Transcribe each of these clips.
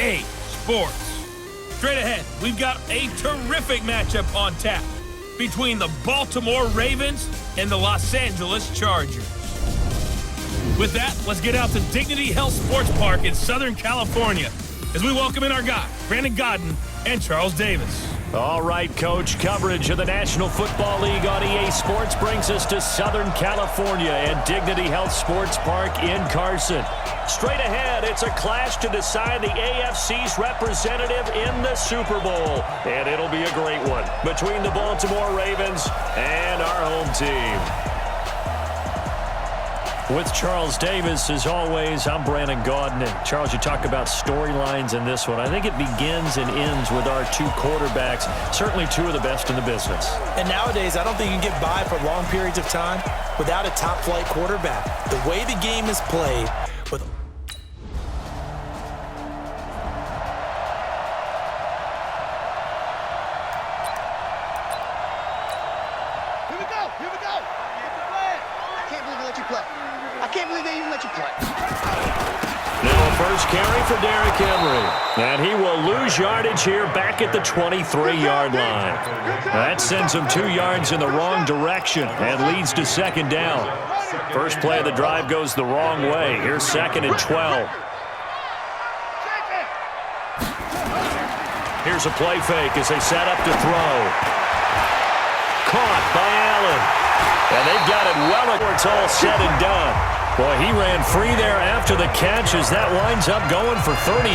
EA Sports. Straight ahead, we've got a terrific matchup on tap between the Baltimore Ravens and the Los Angeles Chargers. With that, let's get out to Dignity Health Sports Park in Southern California as we welcome in our guys, Brandon Godden and Charles Davis. All right, Coach. Coverage of the National Football League on EA Sports brings us to Southern California and Dignity Health Sports Park in Carson. Straight ahead, it's a clash to decide the AFC's representative in the Super Bowl. And it'll be a great one between the Baltimore Ravens and our home team. With Charles Davis, as always, I'm Brandon Godden. And Charles, you talk about storylines in this one. I think it begins and ends with our two quarterbacks, certainly two of the best in the business. And nowadays, I don't think you can get by for long periods of time without a top-flight quarterback. The way the game is played with... Here we go. I can't believe they let you play. I can't believe they even let you play. Now a first carry for Derrick Henry. And he will lose yardage here back at the 23-yard line. That sends him 2 yards in the wrong direction and leads to second down. First play of the drive goes the wrong way. Here's 2nd and 12. Here's a play fake as they set up to throw. Caught by Allen. And they've got it well before it's all said and done. Boy, he ran free there after the catch as that winds up going for 38.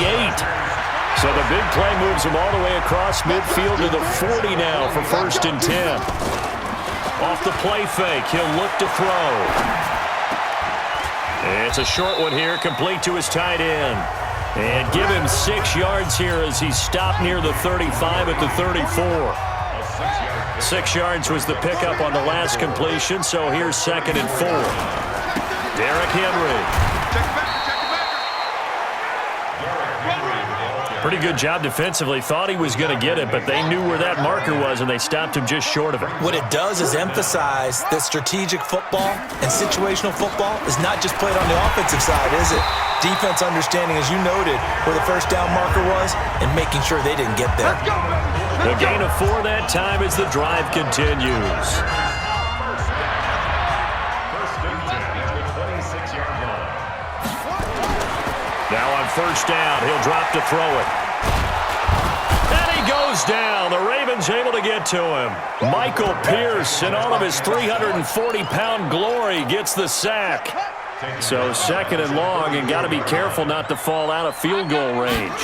So the big play moves him all the way across midfield to the 40 now for 1st and 10. Off the play fake, he'll look to throw. It's a short one here, complete to his tight end. And give him 6 yards here as he's stopped near the 35 at the 34. 6 yards was the pickup on the last completion, so here's 2nd and 4. Derrick Henry. Pretty good job defensively. Thought he was going to get it, but they knew where that marker was, and they stopped him just short of it. What it does is emphasize that strategic football and situational football is not just played on the offensive side, is it? Defense understanding, as you noted, where the first down marker was and making sure they didn't get there. The gain of 4 that time as the drive continues. Now on first down, he'll drop to throw it. And he goes down. The Ravens able to get to him. Michael Pierce, in all of his 340-pound glory, gets the sack. So 2nd and long, and got to be careful not to fall out of field goal range.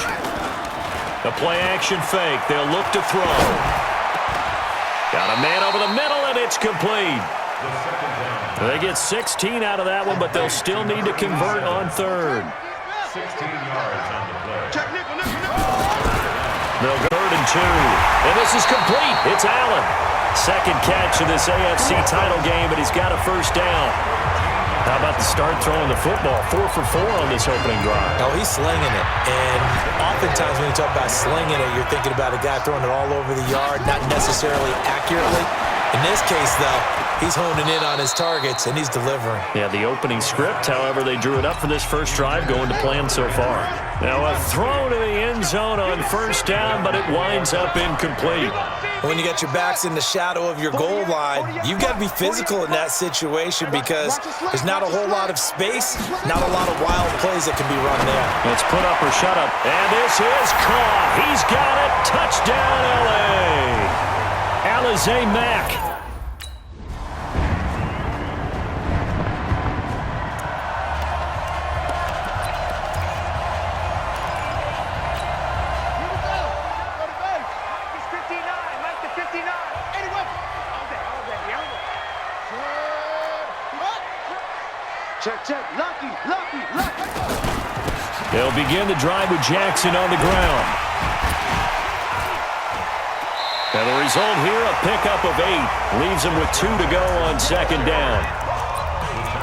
The play-action fake. They'll look to throw. Got a man over the middle, and it's complete. They get 16 out of that one, but they'll still need to convert on 3rd. 16 yards on the play. They'll go 3rd and 2. And this is complete. It's Allen. 2nd catch of this AFC title game, and he's got a first down. How about the start throwing the football? 4 for 4 on this opening drive. Oh, he's slinging it. And oftentimes when you talk about slinging it, you're thinking about a guy throwing it all over the yard, not necessarily accurately. In this case, though, he's honing in on his targets, and he's delivering. Yeah, the opening script, however, they drew it up for this first drive, going to plan so far. Now a throw to the end zone on first down, but it winds up incomplete. When you got your backs in the shadow of your goal line, you've got to be physical in that situation because there's not a whole lot of space, not a lot of wild plays that can be run there. It's put up or shut up, and this is caught. He's got it. Touchdown, L.A. Alizé Mack. Check. Lucky. They'll begin the drive with Jackson on the ground. And the result here, a pickup of 8. Leaves him with 2 to go on 2nd down.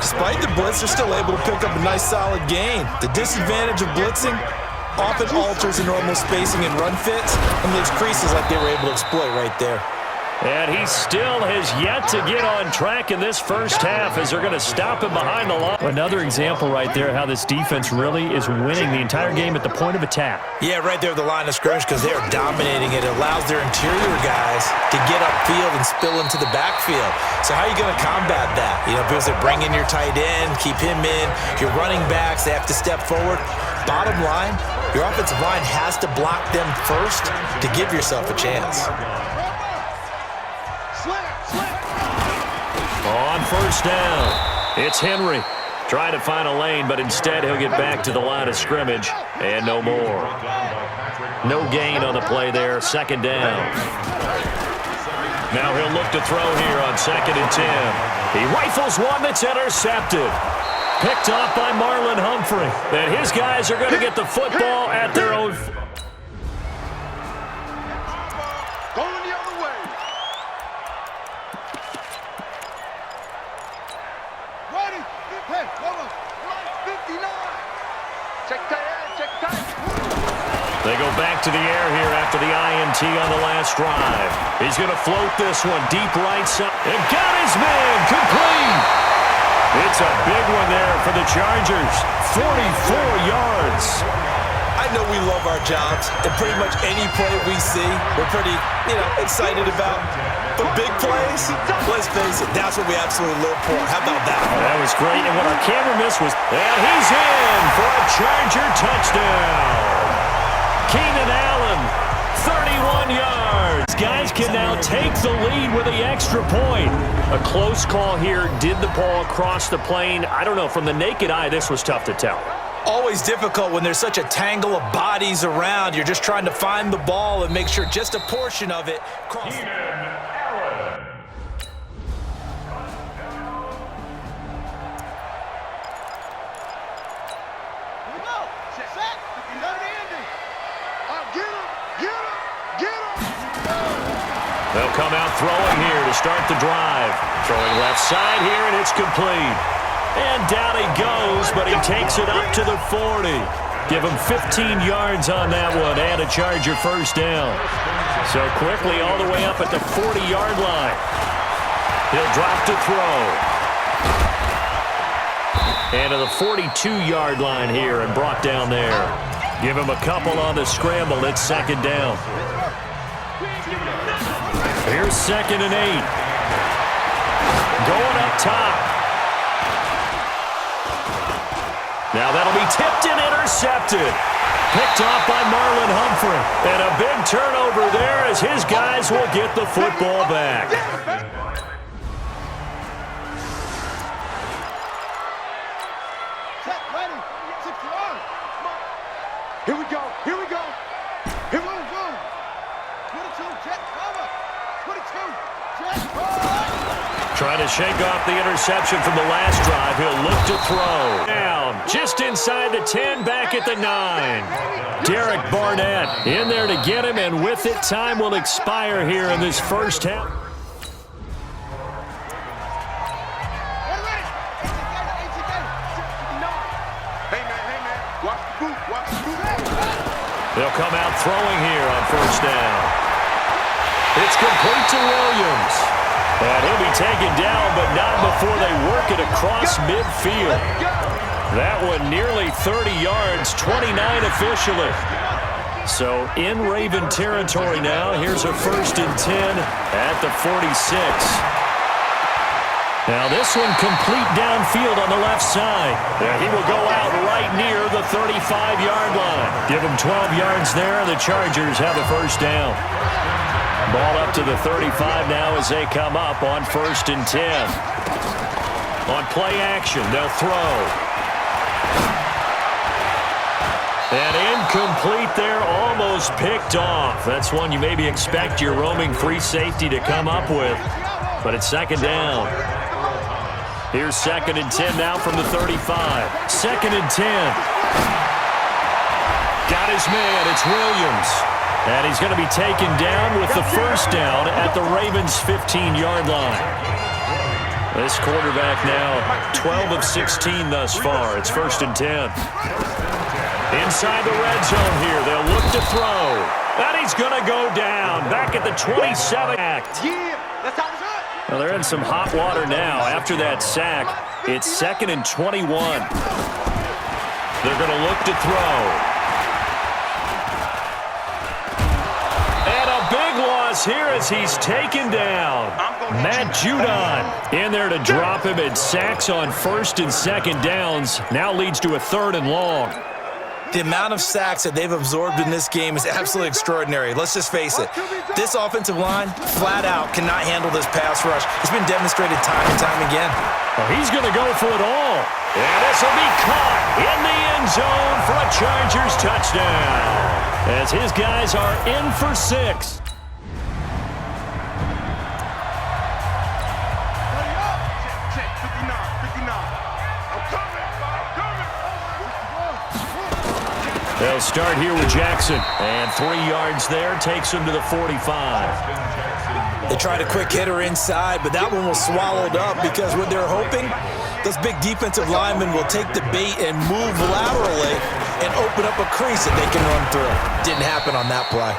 Despite the blitz, they're still able to pick up a nice, solid gain. The disadvantage of blitzing often alters the normal spacing and run fits and leaves creases like they were able to exploit right there. And he still has yet to get on track in this first half as they're going to stop him behind the line. Another example right there how this defense really is winning the entire game at the point of attack. Yeah, right there at the line of scrimmage because they are dominating it. It allows their interior guys to get upfield and spill into the backfield. So how are you going to combat that? You know, because they bring in your tight end, keep him in. Your running backs, they have to step forward. Bottom line, your offensive line has to block them first to give yourself a chance. On first down, it's Henry. Trying to find a lane, but instead he'll get back to the line of scrimmage and no more. No gain on the play there, second down. Now he'll look to throw here on 2nd and 10. He rifles one that's intercepted. Picked off by Marlon Humphrey. And his guys are going to get the football at their own. Going the other way. Ready. Hey, come on. 59. Check tight. Check tight. They go back to the air here after the INT on the last drive. He's going to float this one deep right side. And got his man complete. It's a big one there for the Chargers. 44 yards. I know we love our jobs, and pretty much any play we see, we're pretty, excited about. But big plays, let's face it, that's what we absolutely live for. How about that? That was great, and what our camera missed was, and he's in for a Charger touchdown. Keenan Allen, 31 yards. Guys can now take the lead with the extra point. A close call here. Did the ball cross the plane? I don't know. From the naked eye, this was tough to tell. Always difficult when there's such a tangle of bodies around. You're just trying to find the ball and make sure just a portion of it crosses. They'll come out throwing here to start the drive. Throwing left side here, and it's complete. And down he goes, but he takes it up to the 40. Give him 15 yards on that one and a Charger first down. So quickly all the way up at the 40-yard line. He'll drop to throw. And to the 42-yard line here and brought down there. Give him a couple on the scramble. It's second down. Here's 2nd and 8. Going up top. Now that'll be tipped and intercepted. Picked off by Marlon Humphrey. And a big turnover there as his guys will get the football back. Set, ready. 61. Here we go. Here we go. Here we go. 22, jet cover. 22, jet cover. Trying to shake off the interception from the last drive. He'll look to throw. Down just inside the 10, back at the 9. Derek Barnett in there to get him, and with it, time will expire here in this first half. They'll come out throwing here on first down. It's complete to Williams. And he'll be taken down, but not before they work it across midfield. That one nearly 30 yards, 29 officially. So in Raven territory now. Here's a 1st and 10 at the 46. Now this one complete downfield on the left side. He will go out right near the 35-yard line. Give him 12 yards there. The Chargers have the first down. Ball up to the 35 now as they come up on 1st and 10. On play action, they'll throw. And incomplete there, almost picked off. That's one you maybe expect your roaming free safety to come up with. But it's second down. Here's 2nd and 10 now from the 35. 2nd and 10. Got his man, it's Williams. And he's going to be taken down with the first down at the Ravens' 15-yard line. This quarterback now 12 of 16 thus far. It's 1st and 10. Inside the red zone here. They'll look to to throw. And he's going to go down. Back at the 27 act. Yeah, that's how it's done. Well, they're in some hot water now. After that sack, it's 2nd and 21. They're going to look to throw. And a big loss here as he's taken down. Matt Judon in there to drop him, and sacks on 1st and 2nd downs. Now leads to a 3rd and long. The amount of sacks that they've absorbed in this game is absolutely extraordinary. Let's just face it. This offensive line, flat out, cannot handle this pass rush. It's been demonstrated time and time again. Well, he's going to go for it all. And this will be caught in the end zone for a Chargers touchdown, as his guys are in for 6. They'll start here with Jackson. And 3 yards there takes him to the 45. They tried a quick hitter inside, but that one was swallowed up because what they're hoping, those big defensive linemen will take the bait and move laterally and open up a crease that they can run through. Didn't happen on that play.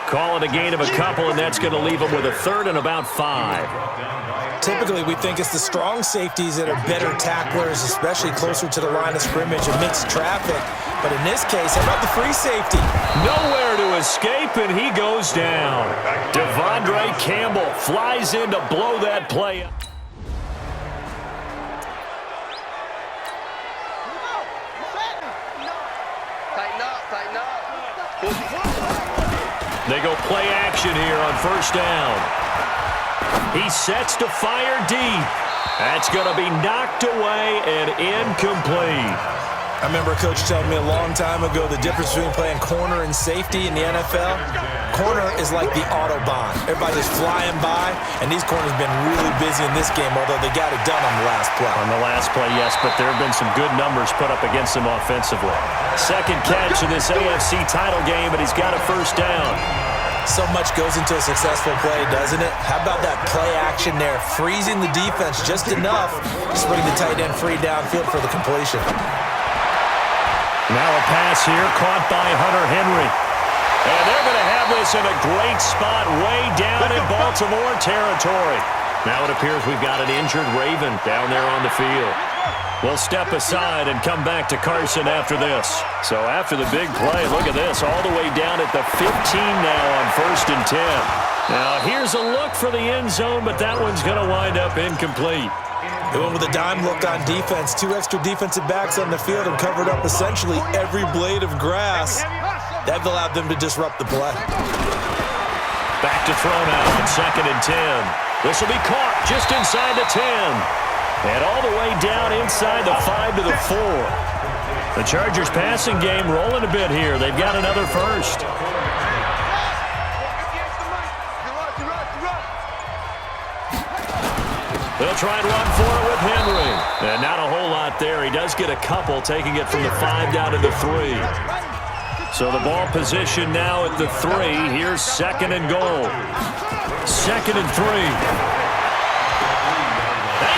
Call it a gain of a couple, and that's going to leave them with a 3rd and about 5. Typically, we think it's the strong safeties that are better tacklers, especially closer to the line of scrimmage amidst traffic. But in this case, how about the free safety? Nowhere to escape, and he goes down. Devondre Campbell flies in to blow that play up. They go play action here on 1st down. He sets to fire deep. That's going to be knocked away and incomplete. I remember a coach telling me a long time ago the difference between playing corner and safety in the NFL. Corner is like the Autobahn. Everybody's flying by, and these corners have been really busy in this game, although they got it done on the last play. On the last play, yes, but there have been some good numbers put up against them offensively. 2nd catch in this AFC title game, and he's got a 1st down. So much goes into a successful play, doesn't it? How about that play action there, freezing the defense just enough to bring the tight end free downfield for the completion. Now a pass here caught by Hunter Henry. And they're going to have this in a great spot way down in Baltimore territory. Now it appears we've got an injured Raven down there on the field. We'll step aside and come back to Carson after this. So after the big play, look at this, all the way down at the 15 now on 1st and 10. Now here's a look for the end zone, but that one's going to wind up incomplete. They went with a dime look on defense. 2 extra defensive backs on the field and covered up essentially every blade of grass. That allowed them to disrupt the play. Back to throw now on 2nd and 10. This will be caught just inside the 10. And all the way down inside the 5 to the 4. The Chargers passing game rolling a bit here. They've got another 1st. They'll try and run for it with Henry. And not a whole lot there. He does get a couple, taking it from the 5 down to the 3. So the ball position now at the 3. Here's 2nd and goal. 2nd and 3.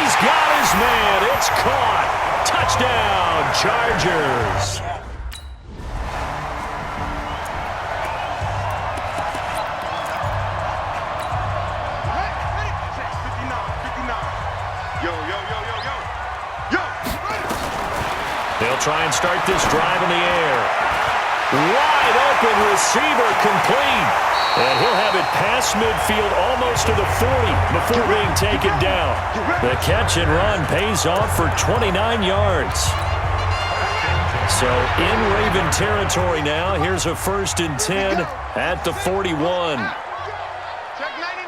He's got his man. It's caught. Touchdown, Chargers. They'll try and start this drive in the air. Wide open receiver complete. And he'll have it past midfield almost to the 40 before being taken down. The catch and run pays off for 29 yards. So in Raven territory now, here's a 1st and 10 at the 41. Check 99.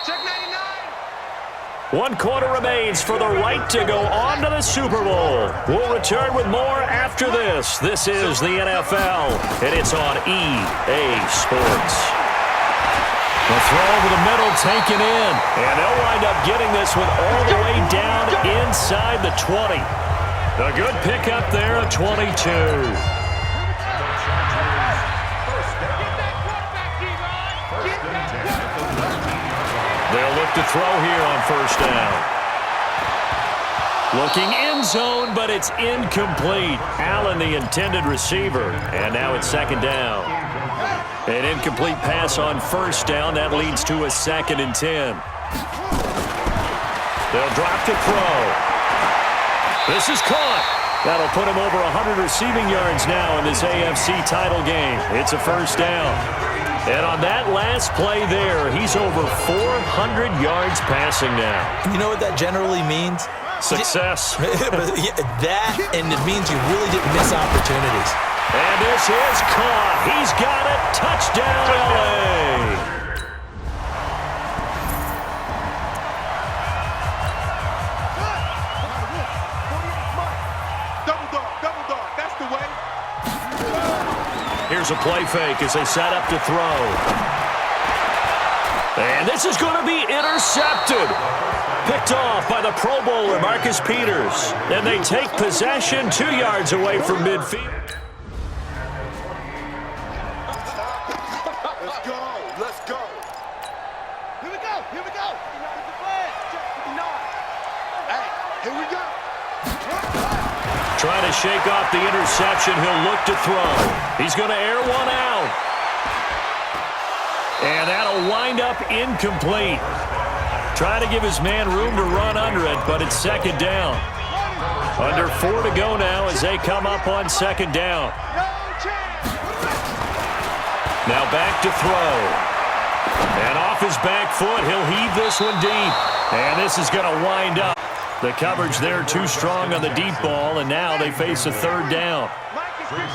Check 99. 1 quarter remains for the right to go on to the Super Bowl. We'll return with more after this. This is the NFL, and it's on EA Sports. The throw over the middle taken in, and they'll wind up getting this one all the way down inside the 20. A good pickup there at 22. They'll look to throw here on 1st down. Looking end zone, but it's incomplete. Allen, the intended receiver. And now it's second down. An incomplete pass on first down. That leads to a 2nd and 10. They'll drop to throw. This is caught. That'll put him over 100 receiving yards now in this AFC title game. It's a first down. And on that last play there, he's over 400 yards passing now. You know what that generally means? Success. That, and it means you really didn't miss opportunities. And this is caught. He's got it. Touchdown, LA. Double dog. That's the way. Here's a play fake as they set up to throw. And this is going to be intercepted. Picked off by the Pro Bowler, Marcus Peters. And they take possession 2 yards away from midfield. Let's go. Here we go. Hey, here we go. Trying to shake off the interception. He'll look to throw. He's going to air one out. And that'll wind up incomplete. Trying to give his man room to run under it, but it's second down. Under 4 to go now as they come up on second down. Now back to throw. And off his back foot, he'll heave this one deep. And this is going to wind up. The coverage there too strong on the deep ball, and now they face a third down.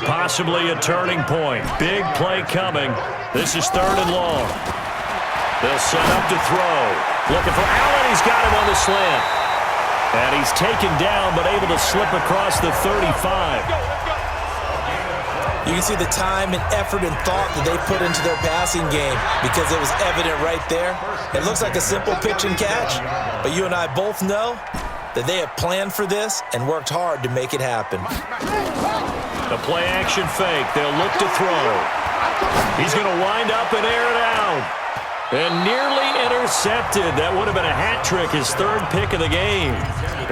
Possibly a turning point. Big play coming. This is 3rd and long. They'll set up to throw. Looking for Allen. He's got him on the slant. And he's taken down, but able to slip across the 35. You can see the time and effort and thought that they put into their passing game because it was evident right there. It looks like a simple pitch and catch, but you and I both know that they have planned for this and worked hard to make it happen. The play action fake. They'll look to throw. He's going to wind up and air it out. And nearly intercepted. That would have been a hat trick, his 3rd pick of the game.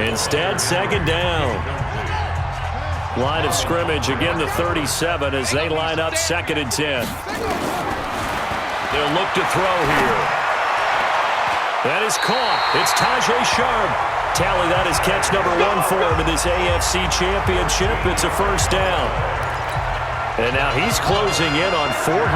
Instead, second down. Line of scrimmage, again the 37 as they line up 2nd and 10. They'll look to throw here. That is caught. It's Tajay Sharp. Tally that is catch number 1 for him in this AFC Championship. It's a first down. And now he's closing in on 450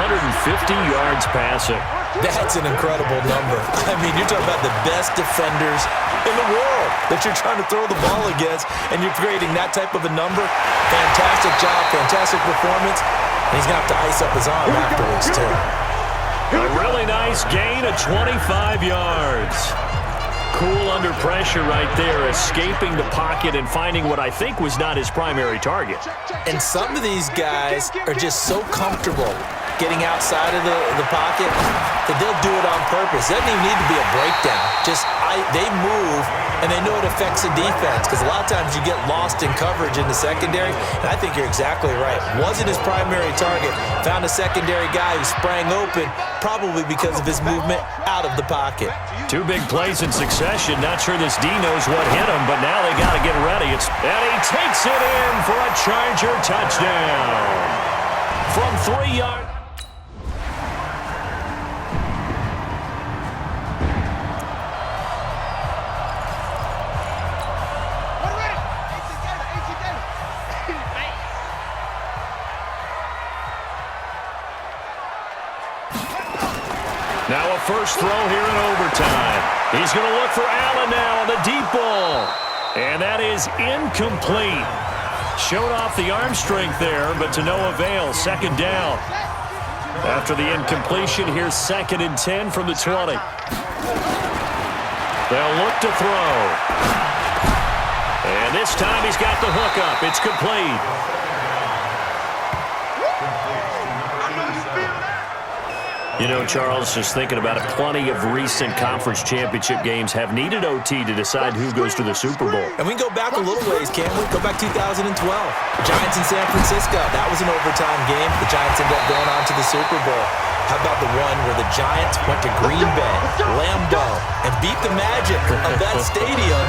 yards passing. That's an incredible number. I mean, you're talking about the best defenders in the world that you're trying to throw the ball against, and you're creating that type of a number. Fantastic job, fantastic performance. And he's going to have to ice up his arm afterwards, too. A really nice gain of 25 yards. Cool under pressure right there, escaping the pocket and finding what I think was not his primary target. And some of these guys are just so comfortable getting outside of the pocket that they'll do it on purpose. It doesn't even need to be a breakdown. They move, and they know it affects the defense because a lot of times you get lost in coverage in the secondary, and I think you're exactly right. Wasn't his primary target. Found a secondary guy who sprang open, probably because of his movement out of the pocket. 2 big plays in succession. Not sure this D knows what hit him, but now they got to get ready. And he takes it in for a Charger touchdown. From 3 yards. Now a first throw here in overtime. He's going to look for Allen now on the deep ball. And that is incomplete. Showed off the arm strength there, but to no avail. Second down. After the incompletion, here's 2nd and 10 from the 20. They'll look to throw. And this time he's got the hook up. It's complete. You know, Charles, just thinking about it, plenty of recent conference championship games have needed OT to decide who goes to the Super Bowl. And we can go back a little ways, can't we? Go back 2012. The Giants in San Francisco. That was an overtime game. The Giants ended up going on to the Super Bowl. How about the one where the Giants went to Green Bay, Lambeau, and beat the Magic of that stadium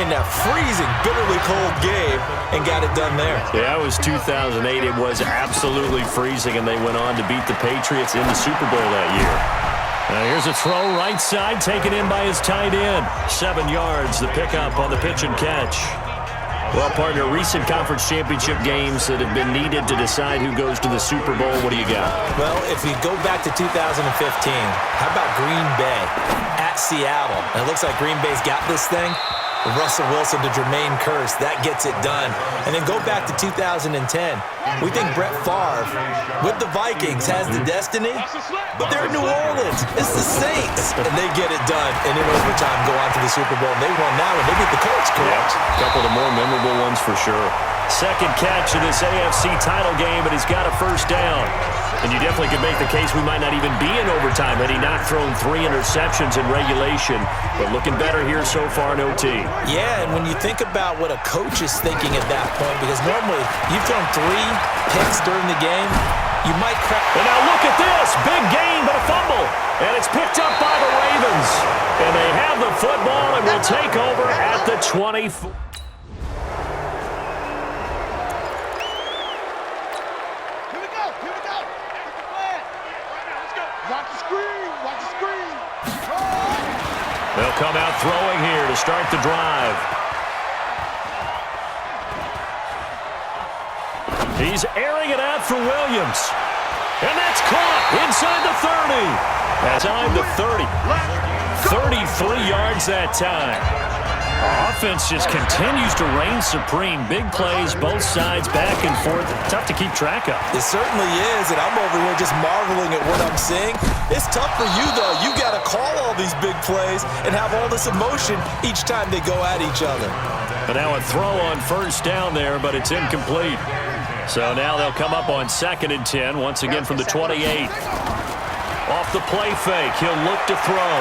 in that freezing, bitterly cold game and got it done there. Yeah, it was 2008. It was absolutely freezing, and they went on to beat the Patriots in the Super Bowl that year. Here's a throw right side, taken in by his tight end. 7 yards, the pickup on the pitch and catch. Well, partner, recent conference championship games that have been needed to decide who goes to the Super Bowl. What do you got? Well, if we go back to 2015, how about Green Bay at Seattle? It looks like Green Bay's got this thing. Russell Wilson to Jermaine Kearse, that gets it done. And then go back to 2010. We think Brett Favre, with the Vikings, has the destiny, but they're in New Orleans. It's the Saints, and they get it done. And in overtime, go on to the Super Bowl. And they won now, and they beat the Colts, correct? Yeah, a couple of the more memorable ones for sure. Second catch in this AFC title game, and he's got a first down. And you definitely could make the case we might not even be in overtime had he not thrown 3 interceptions in regulation. But looking better here so far in OT. Yeah, and when you think about what a coach is thinking at that point, because normally you've thrown 3 picks during the game, you might crack. And now look at this. Big gain, but a fumble. And it's picked up by the Ravens. And they have the football and will take over at the 24. They'll come out throwing here to start the drive. He's airing it out for Williams. And that's caught inside the 30. That's time to 30. 33 yards that time. Offense just continues to reign supreme. Big plays, both sides, back and forth. Tough to keep track of. It certainly is, and I'm over here just marveling at what I'm seeing. It's tough for you, though. You got to call all these big plays and have all this emotion each time they go at each other. But now a throw on first down there, but it's incomplete. So now they'll come up on 2nd and 10, once again from the 28. Off the play fake, he'll look to throw.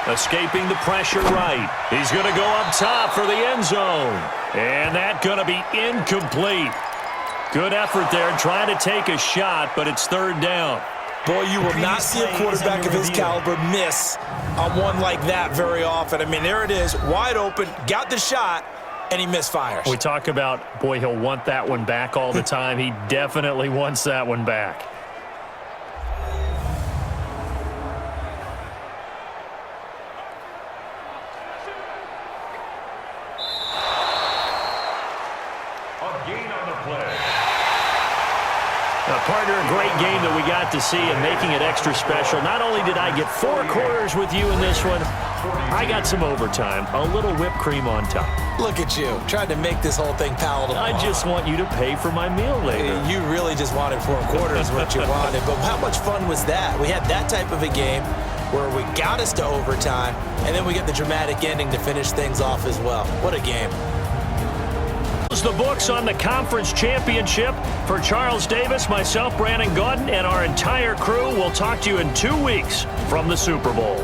Escaping the pressure right. He's going to go up top for the end zone. And that's going to be incomplete. Good effort there trying to take a shot, but it's 3rd down. Boy, you will not see a quarterback of his caliber miss on one like that very often. I mean, there it is, wide open, got the shot, and he misfires. We talk about, boy, he'll want that one back all the time. He definitely wants that one back. Partner, a great game that we got to see and making it extra special. Not only did I get 4 quarters with you in this one, I got some overtime, a little whipped cream on top. Look at you, trying to make this whole thing palatable. I just want you to pay for my meal later. You really just wanted 4 quarters what you wanted, but how much fun was that? We had that type of a game where we got us to overtime, and then we get the dramatic ending to finish things off as well. What a game. The books on the conference championship. For Charles Davis, myself, Brandon Gaudin, and our entire crew, we'll talk to you in 2 weeks from the Super Bowl.